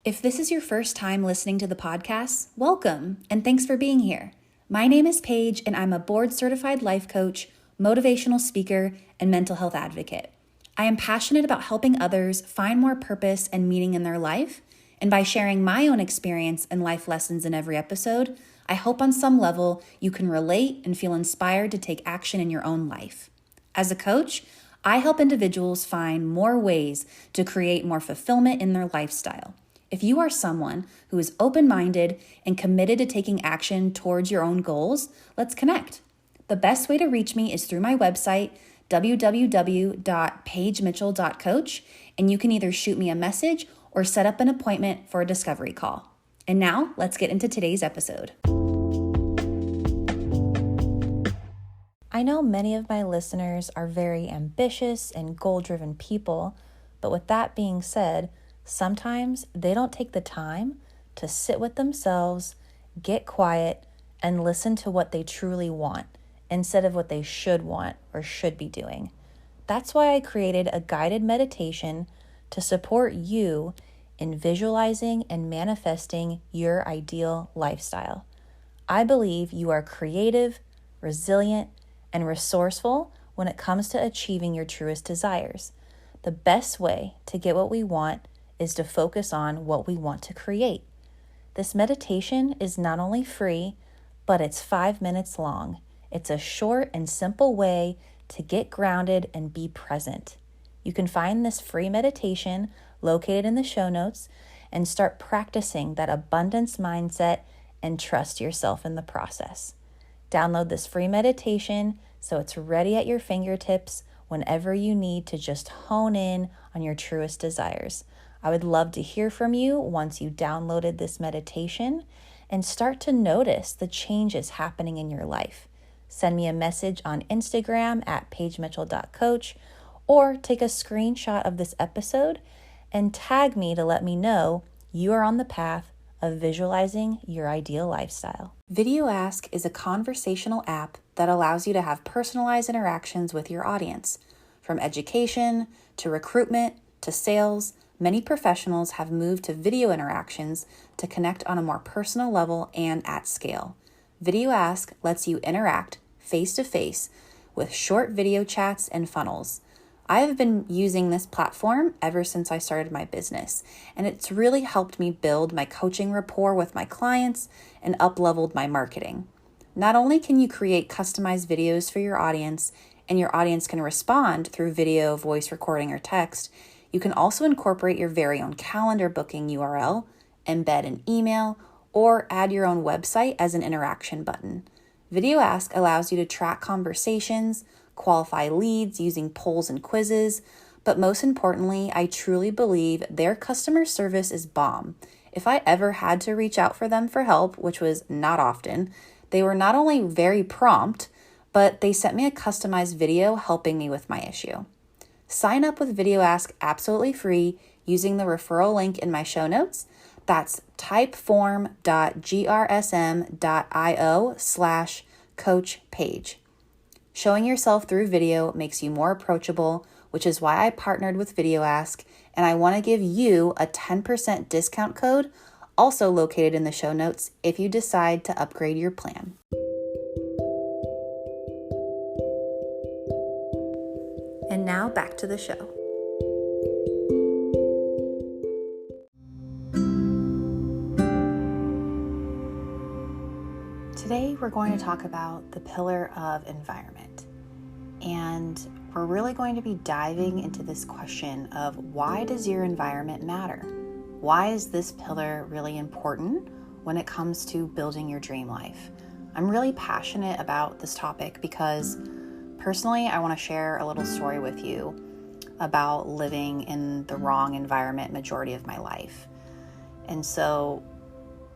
If this is your first time listening to the podcast, welcome and thanks for being here. My name is Paige and I'm a board-certified life coach, motivational speaker, and mental health advocate. I am passionate about helping others find more purpose and meaning in their life, and by sharing my own experience and life lessons in every episode, I hope on some level you can relate and feel inspired to take action in your own life. As a coach, I help individuals find more ways to create more fulfillment in their lifestyle. If you are someone who is open-minded and committed to taking action towards your own goals, let's connect. The best way to reach me is through my website, www.paigemitchell.coach, and you can either shoot me a message or set up an appointment for a discovery call. And now, let's get into today's episode. I know many of my listeners are very ambitious and goal-driven people, but with that being said, sometimes they don't take the time to sit with themselves, get quiet, and listen to what they truly want instead of what they should want or should be doing. That's why I created a guided meditation to support you in visualizing and manifesting your ideal lifestyle. I believe you are creative, resilient, and resourceful when it comes to achieving your truest desires. The best way to get what we want is to focus on what we want to create. This meditation is not only free, but it's 5 minutes long. It's a short and simple way to get grounded and be present. You can find this free meditation located in the show notes and start practicing that abundance mindset and trust yourself in the process. Download this free meditation so it's ready at your fingertips whenever you need to just hone in on your truest desires. I would love to hear from you once you downloaded this meditation and start to notice the changes happening in your life. Send me a message on Instagram at paigemitchell.coach or take a screenshot of this episode and tag me to let me know you are on the path of visualizing your ideal lifestyle. Video Ask is a conversational app that allows you to have personalized interactions with your audience. From education to recruitment to sales, many professionals have moved to video interactions to connect on a more personal level and at scale. Video Ask lets you interact face-to-face with short video chats and funnels. I have been using this platform ever since I started my business, and it's really helped me build my coaching rapport with my clients and up-leveled my marketing. Not only can you create customized videos for your audience, and your audience can respond through video, voice recording, or text, you can also incorporate your very own calendar booking URL, embed an email, or add your own website as an interaction button. Video Ask allows you to track conversations, qualify leads using polls and quizzes, but most importantly, I truly believe their customer service is bomb. If I ever had to reach out for them for help, which was not often, they were not only very prompt, but they sent me a customized video helping me with my issue. Sign up with Video Ask absolutely free using the referral link in my show notes. That's typeform.grsm.io/coachpage. Showing yourself through video makes you more approachable, which is why I partnered with Video Ask, and I want to give you a 10% discount code, also located in the show notes, if you decide to upgrade your plan. And now back to the show. Today, we're going to talk about the pillar of environment. And we're really going to be diving into this question of why does your environment matter? Why is this pillar really important when it comes to building your dream life? I'm really passionate about this topic because personally, I want to share a little story with you about living in the wrong environment majority of my life. And so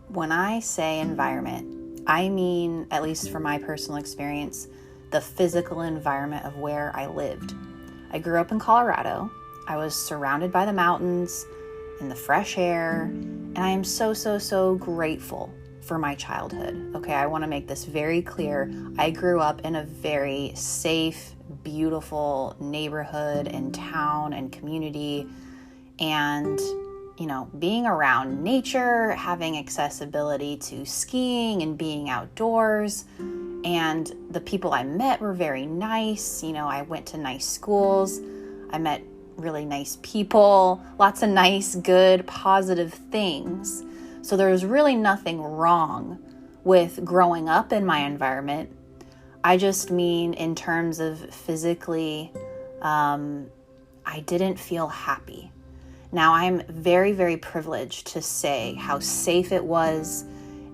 when I say environment, I mean, at least from my personal experience, the physical environment of where I lived. I grew up in Colorado. I was surrounded by the mountains and the fresh air, and I am so grateful for my childhood. Okay, I want to make this very clear. I grew up in a very safe, beautiful neighborhood and town and community, and being around nature, having accessibility to skiing and being outdoors. And the people I met were very nice. I went to nice schools. I met really nice people, lots of nice, good, positive things. So there was really nothing wrong with growing up in my environment. I just mean in terms of physically, I didn't feel happy. Now, I'm very, very privileged to say how safe it was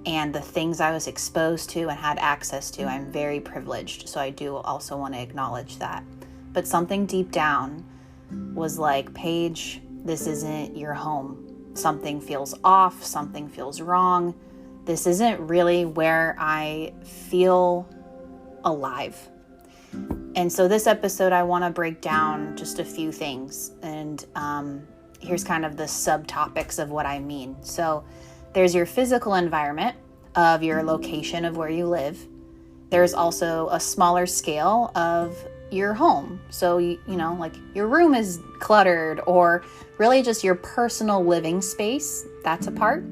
and the things I was exposed to and had access to. I'm very privileged, so I do also want to acknowledge that. But something deep down was like, Paige, this isn't your home. Something feels off, something feels wrong. This isn't really where I feel alive. And so this episode, I want to break down just a few things. And here's kind of the subtopics of what I mean. So there's your physical environment of your location of where you live. There's also a smaller scale of your home. So, like your room is cluttered, or really just your personal living space. That's a part.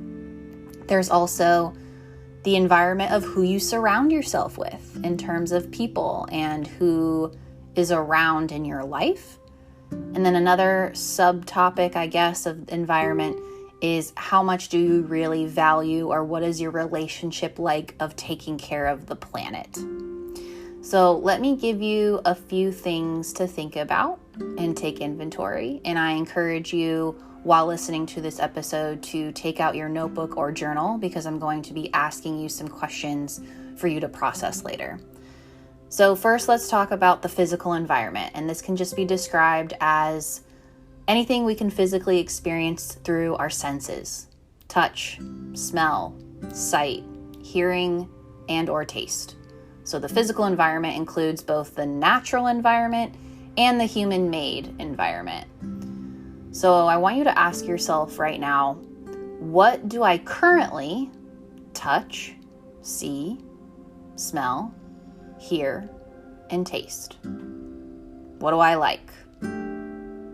There's also the environment of who you surround yourself with in terms of people and who is around in your life. And then another subtopic, I guess, of environment is how much do you really value, or what is your relationship like of taking care of the planet? So let me give you a few things to think about and take inventory. And I encourage you, while listening to this episode, to take out your notebook or journal, because I'm going to be asking you some questions for you to process later. So first, let's talk about the physical environment. And this can just be described as anything we can physically experience through our senses: touch, smell, sight, hearing, and or taste. So the physical environment includes both the natural environment and the human-made environment. So I want you to ask yourself right now, what do I currently touch, see, smell, hear, and taste? What do I like?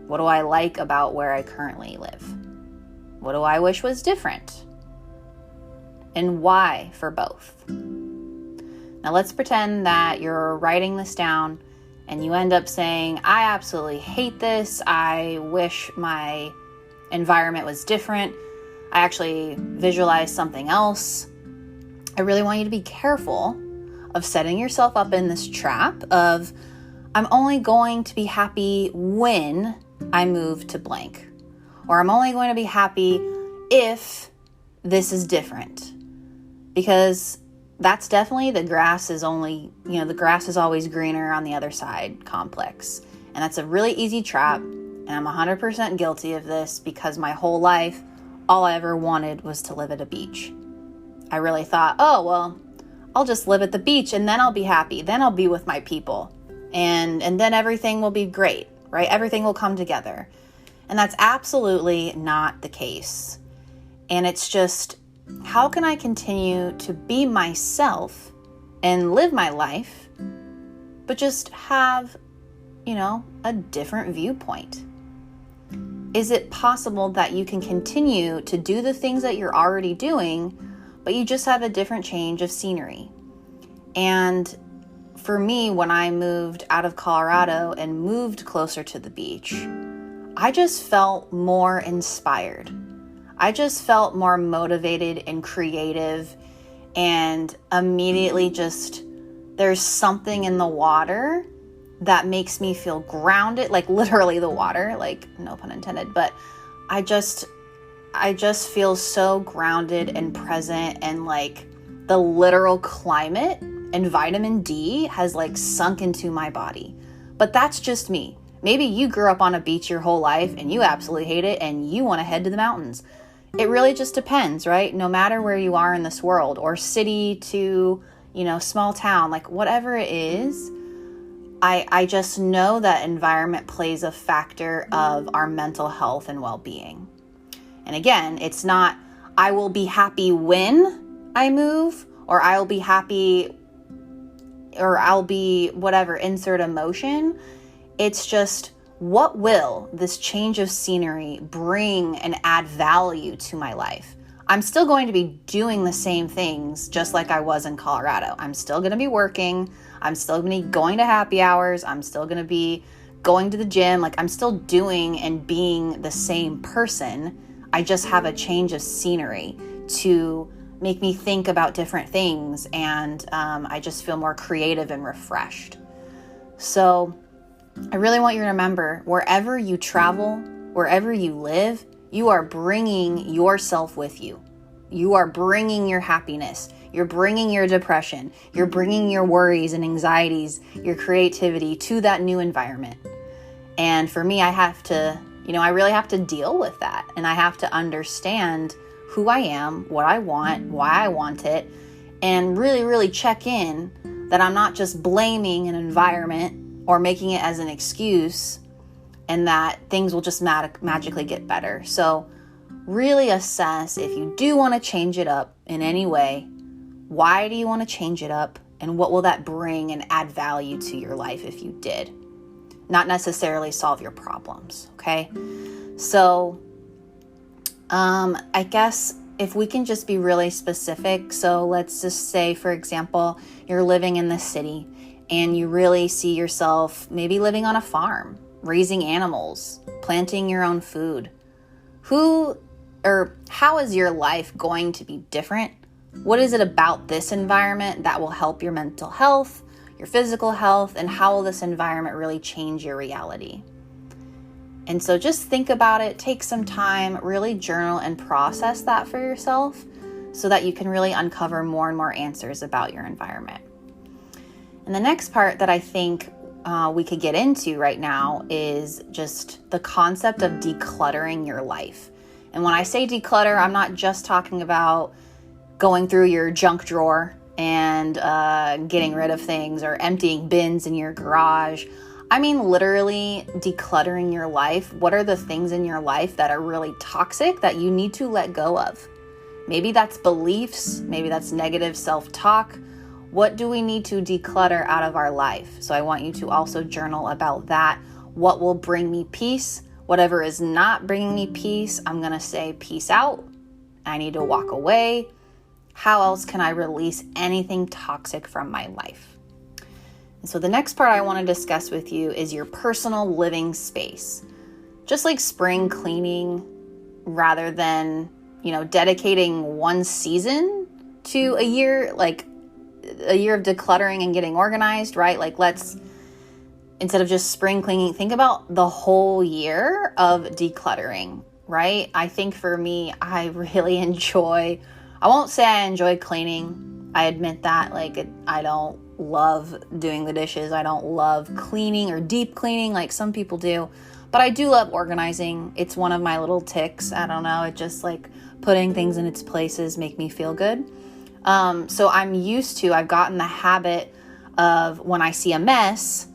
What do I like about where I currently live? What do I wish was different? And why for both? Now let's pretend that you're writing this down and you end up saying, I absolutely hate this. I wish my environment was different. I actually visualize something else. I really want you to be careful of setting yourself up in this trap of, I'm only going to be happy when I move to blank, or I'm only going to be happy if this is different, because that's definitely the grass is always greener on the other side complex. And that's a really easy trap. And I'm 100% guilty of this, because my whole life, all I ever wanted was to live at a beach. I really thought, oh, well, I'll just live at the beach and then I'll be happy. Then I'll be with my people. And then everything will be great, right? Everything will come together. And that's absolutely not the case. And it's just, how can I continue to be myself and live my life, but just have, a different viewpoint? Is it possible that you can continue to do the things that you're already doing, but you just have a different change of scenery? And for me, when I moved out of Colorado and moved closer to the beach, I just felt more inspired. I just felt more motivated and creative, and immediately there's something in the water that makes me feel grounded, like literally the water, like no pun intended, but I just feel so grounded and present, and like the literal climate and vitamin D has like sunk into my body. But that's just me. Maybe you grew up on a beach your whole life and you absolutely hate it and you want to head to the mountains. It really just depends, right? No matter where you are in this world, or city to, small town, like whatever it is, I just know that environment plays a factor of our mental health and well-being. And again, it's not, I will be happy when I move, or I'll be happy, or I'll be whatever, insert emotion. It's just, what will this change of scenery bring and add value to my life? I'm still going to be doing the same things just like I was in Colorado. I'm still going to be working. I'm still going to be going to happy hours. I'm still going to be going to the gym. Like, I'm still doing and being the same person. I just have a change of scenery to make me think about different things, and I just feel more creative and refreshed. So I really want you to remember, wherever you travel, wherever you live, you are bringing yourself with you. You are bringing your happiness. You're bringing your depression. You're bringing your worries and anxieties, your creativity to that new environment. And for me, I really have to deal with that. And I have to understand who I am, what I want, why I want it, and really, really check in that I'm not just blaming an environment or making it as an excuse, and that things will just magically get better. So really assess, if you do want to change it up in any way, why do you want to change it up, and what will that bring and add value to your life if you did? Not necessarily solve your problems, okay? So I guess if we can just be really specific. So let's just say, for example, you're living in the city and you really see yourself maybe living on a farm, raising animals, planting your own food. How is your life going to be different? What is it about this environment that will help your mental health, your physical health, and how will this environment really change your reality? And so just think about it, take some time, really journal and process that for yourself so that you can really uncover more and more answers about your environment. And the next part that I think we could get into right now is just the concept of decluttering your life. And when I say declutter, I'm not just talking about going through your junk drawer and getting rid of things or emptying bins in your garage. I mean, literally decluttering your life. What are the things in your life that are really toxic that you need to let go of? Maybe that's beliefs. Maybe that's negative self-talk. What do we need to declutter out of our life? So I want you to also journal about that. What will bring me peace? Whatever is not bringing me peace, I'm going to say peace out. I need to walk away. How else can I release anything toxic from my life? And so the next part I want to discuss with you is your personal living space. Just like spring cleaning, rather than, dedicating one season to a year, like a year of decluttering and getting organized, right? Like, instead of just spring cleaning, think about the whole year of decluttering, right? I think for me, I really I won't say I enjoy cleaning. I admit that, I don't love doing the dishes. I don't love cleaning or deep cleaning like some people do, but I do love organizing. It's one of my little tics. I don't know. It just putting things in its places make me feel good. So I've gotten the habit of, when I see a mess,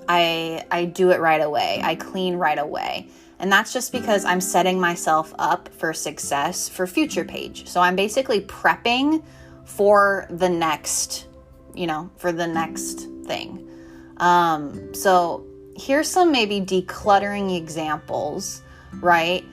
I do it right away. I clean right away. And that's just because I'm setting myself up for success for future Paige. So I'm basically prepping for the next thing. So here's some maybe decluttering examples, right?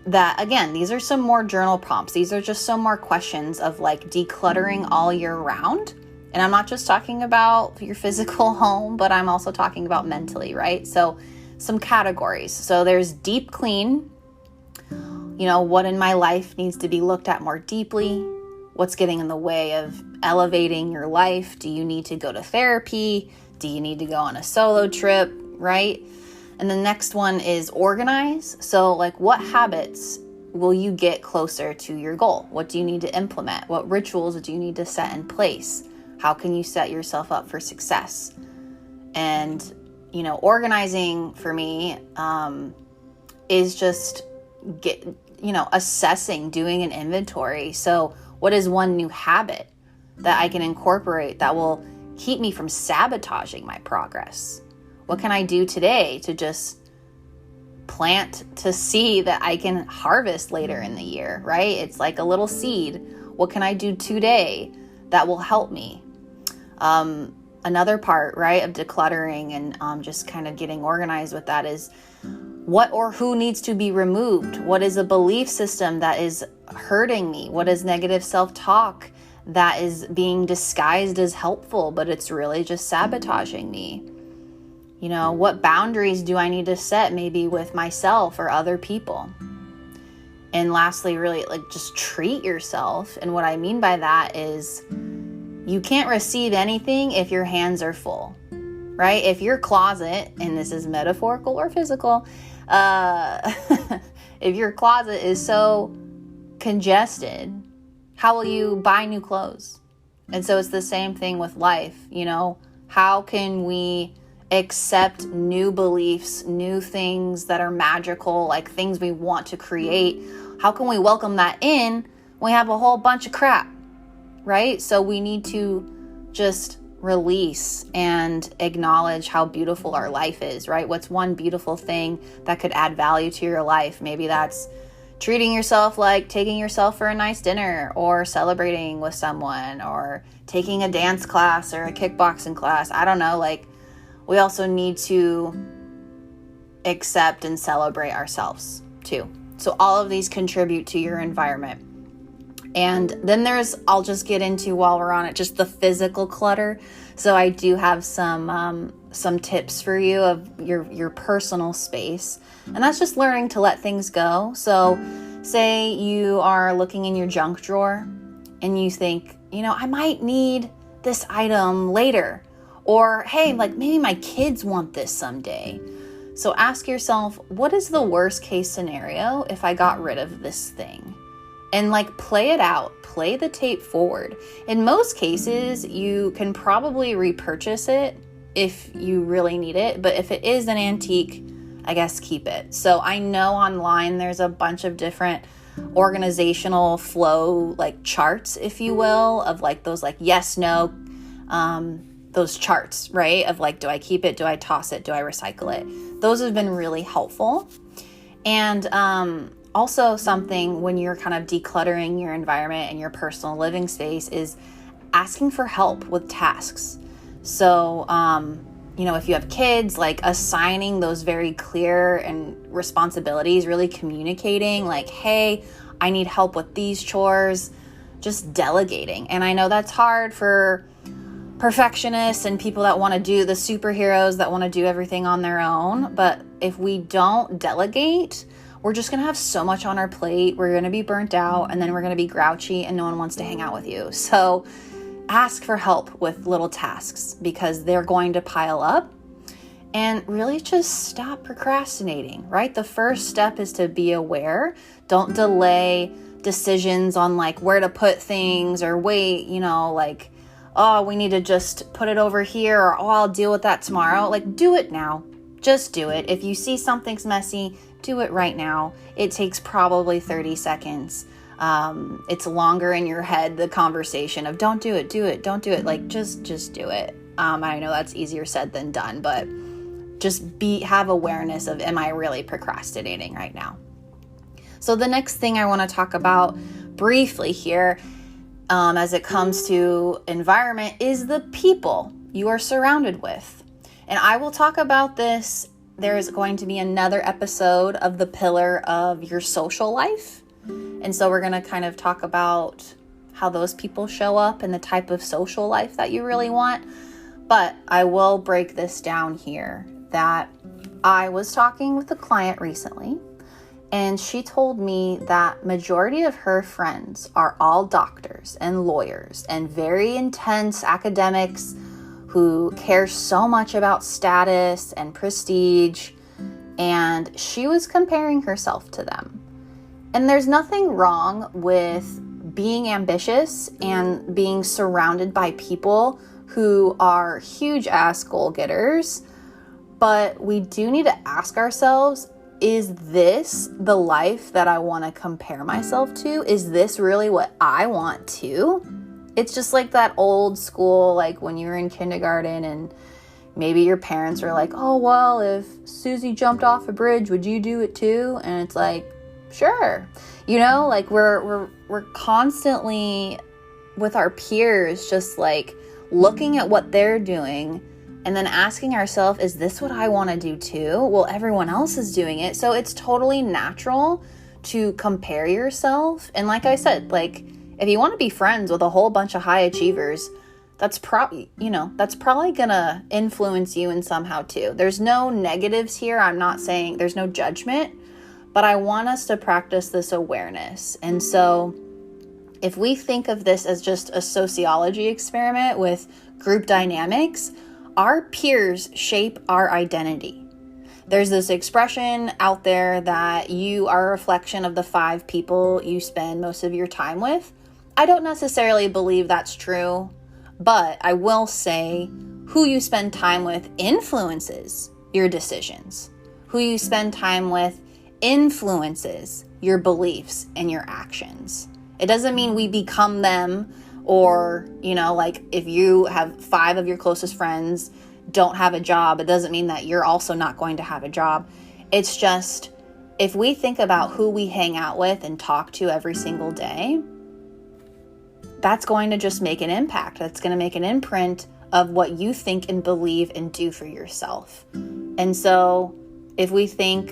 That, again, these are some more journal prompts. These are just some more questions of decluttering all year round. And I'm not just talking about your physical home, but I'm also talking about mentally, right? So some categories. So there's deep clean. What in my life needs to be looked at more deeply? What's getting in the way of elevating your life? Do you need to go to therapy? Do you need to go on a solo trip, right? And the next one is organize. So what habits will you get closer to your goal? What do you need to implement? What rituals do you need to set in place? How can you set yourself up for success? And, organizing for me is just assessing, doing an inventory. So what is one new habit that I can incorporate that will keep me from sabotaging my progress? What can I do today to just plant to see that I can harvest later in the year, right? It's like a little seed. What can I do today that will help me? another part, right, of decluttering and just kind of getting organized with that is what or who needs to be removed. What is a belief system that is hurting me? What is negative self-talk that is being disguised as helpful, but it's really just sabotaging me? You know, what boundaries do I need to set maybe with myself or other people? And lastly, really just treat yourself. And what I mean by that is you can't receive anything if your hands are full, right? If your closet, and this is metaphorical or physical, if your closet is so congested, how will you buy new clothes? And so it's the same thing with life. You know, how can we accept new beliefs, new things that are magical, like things we want to create? How can we welcome that in when we have a whole bunch of crap, right? So we need to just release and acknowledge how beautiful our life is, right? What's one beautiful thing that could add value to your life? Maybe that's treating yourself, like taking yourself for a nice dinner, or celebrating with someone, or taking a dance class or a kickboxing class. I don't know, like we also need to accept and celebrate ourselves too. So all of these contribute to your environment. And then I'll just get into, while we're on it, just the physical clutter. So I do have some tips for you of your personal space. And that's just learning to let things go. So say you are looking in your junk drawer and you think, you know, I might need this item later. Or, hey, like maybe my kids want this someday. So ask yourself, what is the worst case scenario if I got rid of this thing? And like play it out, play the tape forward. In most cases, you can probably repurchase it if you really need it. But if it is an antique, I guess keep it. So I know online there's a bunch of different organizational flow like charts, if you will, of like those like yes, no, those charts, right? Of like, do I keep it? Do I toss it? Do I recycle it? Those have been really helpful. And also something when you're kind of decluttering your environment and your personal living space is asking for help with tasks. So, you know, if you have kids, like assigning those very clear and responsibilities, really communicating like, hey, I need help with these chores, just delegating. And I know that's hard for perfectionists and people that want to do the superheroes that want to do everything on their own. But if we don't delegate, we're just going to have so much on our plate. We're going to be burnt out, and then we're going to be grouchy and no one wants to hang out with you. So ask for help with little tasks because they're going to pile up, and really just stop procrastinating, right? The first step is to be aware. Don't delay decisions on like where to put things, or wait, you know, like, oh, we need to just put it over here, or, oh, I'll deal with that tomorrow. Like, do it now. Just do it. If you see something's messy, do it right now. It takes probably 30 seconds. It's longer in your head, the conversation of don't do it, don't do it. Like, just do it. I know that's easier said than done, but just have awareness of, am I really procrastinating right now? So the next thing I want to talk about briefly here, as it comes to environment, is the people you are surrounded with. And I will talk about this. There is going to be another episode of the pillar of your social life. And so we're going to kind of talk about how those people show up and the type of social life that you really want. But I will break this down here, that I was talking with a client recently, and she told me that majority of her friends are all doctors and lawyers and very intense academics who care so much about status and prestige, and she was comparing herself to them. And there's nothing wrong with being ambitious and being surrounded by people who are huge ass goal getters, but we do need to ask ourselves, is this the life that I want to compare myself to? Is this really what I want to? It's just like that old school, like when you were in kindergarten and maybe your parents were like, oh, well, if Susie jumped off a bridge, would you do it too? And it's like, sure. You know, like we're constantly with our peers, just like looking at what they're doing and then asking ourselves, is this what I want to do too? Well, everyone else is doing it. So it's totally natural to compare yourself. And like I said, like if you want to be friends with a whole bunch of high achievers, that's probably gonna influence you in somehow too. There's no negatives here. I'm not saying there's no judgment, but I want us to practice this awareness. And so if we think of this as just a sociology experiment with group dynamics, our peers shape our identity. There's this expression out there that you are a reflection of the 5 people you spend most of your time with. I don't necessarily believe that's true, but I will say who you spend time with influences your decisions. Who you spend time with influences your beliefs and your actions. It doesn't mean we become them, or, like if you have 5 of your closest friends don't have a job, it doesn't mean that you're also not going to have a job. It's just, if we think about who we hang out with and talk to every single day, that's going to just make an impact. That's going to make an imprint of what you think and believe and do for yourself. And so if we think,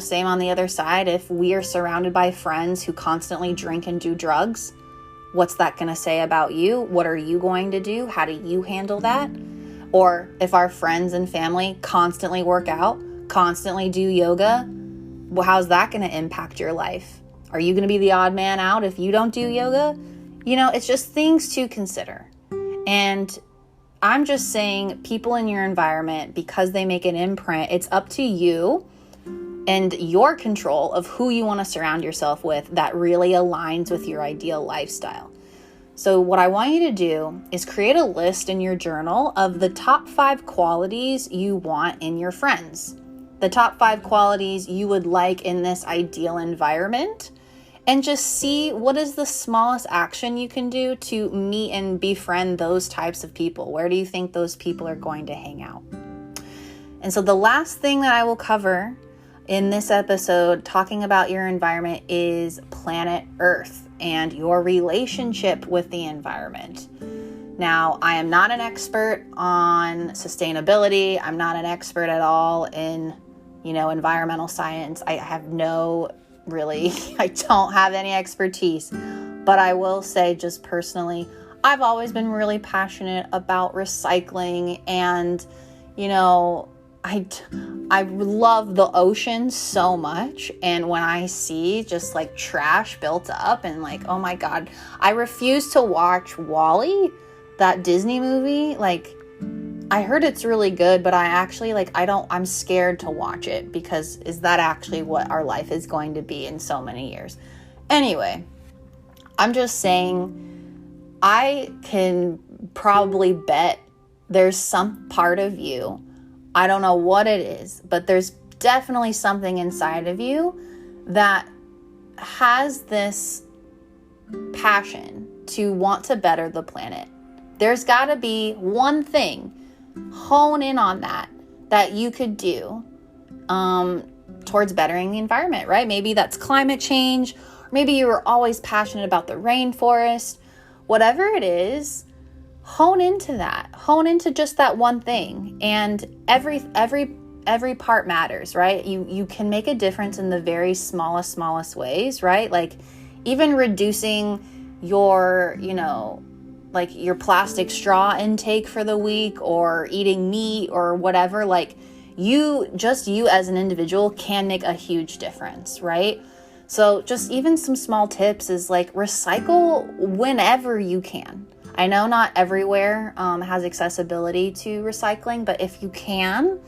same on the other side, if we are surrounded by friends who constantly drink and do drugs, what's that going to say about you? What are you going to do? How do you handle that? Or if our friends and family constantly work out, constantly do yoga, well, how's that going to impact your life? Are you going to be the odd man out if you don't do yoga? It's just things to consider. And I'm just saying, people in your environment, because they make an imprint, it's up to you and your control of who you want to surround yourself with that really aligns with your ideal lifestyle. So what I want you to do is create a list in your journal of the top 5 qualities you want in your friends, the top 5 qualities you would like in this ideal environment, and just see what is the smallest action you can do to meet and befriend those types of people. Where do you think those people are going to hang out? And so the last thing that I will cover in this episode talking about your environment is planet Earth and your relationship with the environment. Now, I am not an expert on sustainability. I'm not an expert at all in, environmental science. I don't have any expertise, but I will say just personally, I've always been really passionate about recycling, and, I love the ocean so much. And when I see just like trash built up and like, oh my God, I refuse to watch WALL-E, that Disney movie. Like, I heard it's really good, but I'm scared to watch it, because is that actually what our life is going to be in so many years? Anyway, I'm just saying, I can probably bet there's some part of you, I don't know what it is, but there's definitely something inside of you that has this passion to want to better the planet. There's got to be one thing, hone in on that you could do towards bettering the environment, right? Maybe that's climate change, or maybe you were always passionate about the rainforest. Whatever it is, hone into that. Hone into just that one thing. And every part matters, right? You can make a difference in the very smallest ways, right? Like even reducing your, like your plastic straw intake for the week, or eating meat or whatever, like you as an individual can make a huge difference, right? So just even some small tips is like recycle whenever you can. I know not everywhere has accessibility to recycling, but if you can,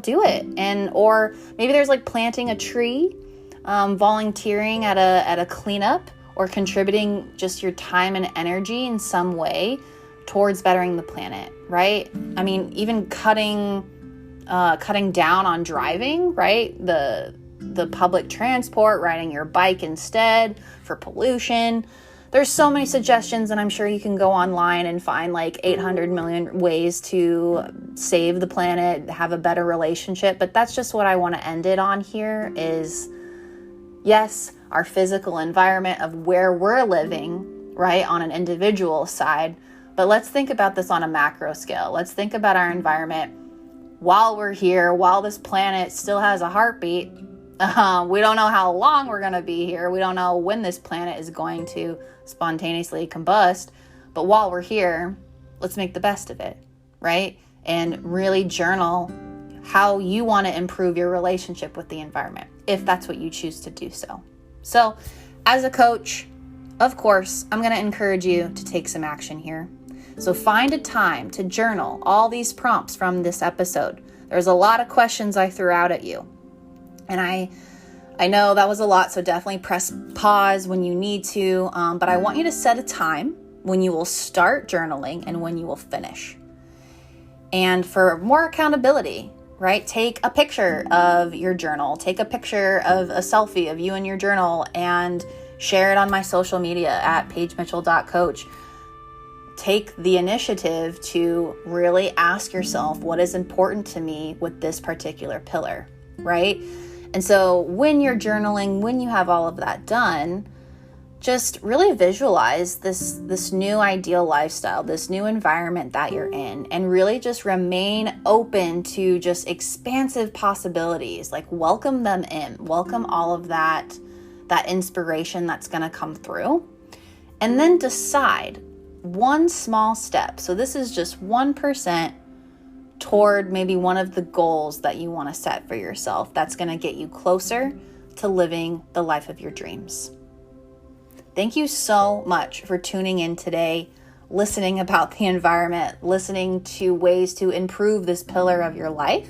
do it. Or maybe there's like planting a tree, volunteering at a cleanup, or contributing just your time and energy in some way towards bettering the planet, right? I mean, even cutting down on driving, right? The public transport, riding your bike instead for pollution. There's so many suggestions, and I'm sure you can go online and find like 800 million ways to save the planet, have a better relationship. But that's just what I want to end it on here is, yes, our physical environment of where we're living, right, on an individual side, But let's think about this on a macro scale. Let's think about our environment while we're here, while this planet still has a heartbeat. We don't know how long we're going to be here. We don't know when this planet is going to spontaneously combust. But while we're here, let's make the best of it, right? And really journal how you want to improve your relationship with the environment, if that's what you choose to do so. So, as a coach, of course, I'm going to encourage you to take some action here. So find a time to journal all these prompts from this episode. There's a lot of questions I threw out at you. And I know that was a lot, so definitely press pause when you need to. But I want you to set a time when you will start journaling and when you will finish. And for more accountability, right? Take a picture of your journal. Take a picture of a selfie of you and your journal and share it on my social media at paigemitchell.coach. Take the initiative to really ask yourself, what is important to me with this particular pillar, right? And so when you're journaling, when you have all of that done, just really visualize this new ideal lifestyle, this new environment that you're in, and really just remain open to just expansive possibilities. Like welcome them in, welcome all of that inspiration that's going to come through, and then decide one small step. So this is just 1% toward maybe one of the goals that you want to set for yourself that's going to get you closer to living the life of your dreams. Thank you so much for tuning in today, listening about the environment, listening to ways to improve this pillar of your life.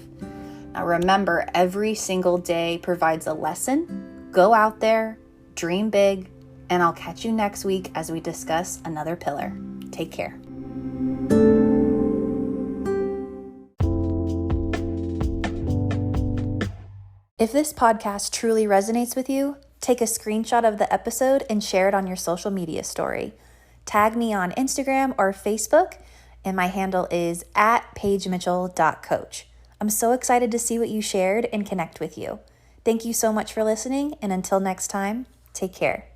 Now remember, every single day provides a lesson. Go out there, dream big, and I'll catch you next week as we discuss another pillar. Take care. If this podcast truly resonates with you, take a screenshot of the episode and share it on your social media story. Tag me on Instagram or Facebook, and my handle is @paigemitchell.coach. I'm so excited to see what you shared and connect with you. Thank you so much for listening, and until next time, take care.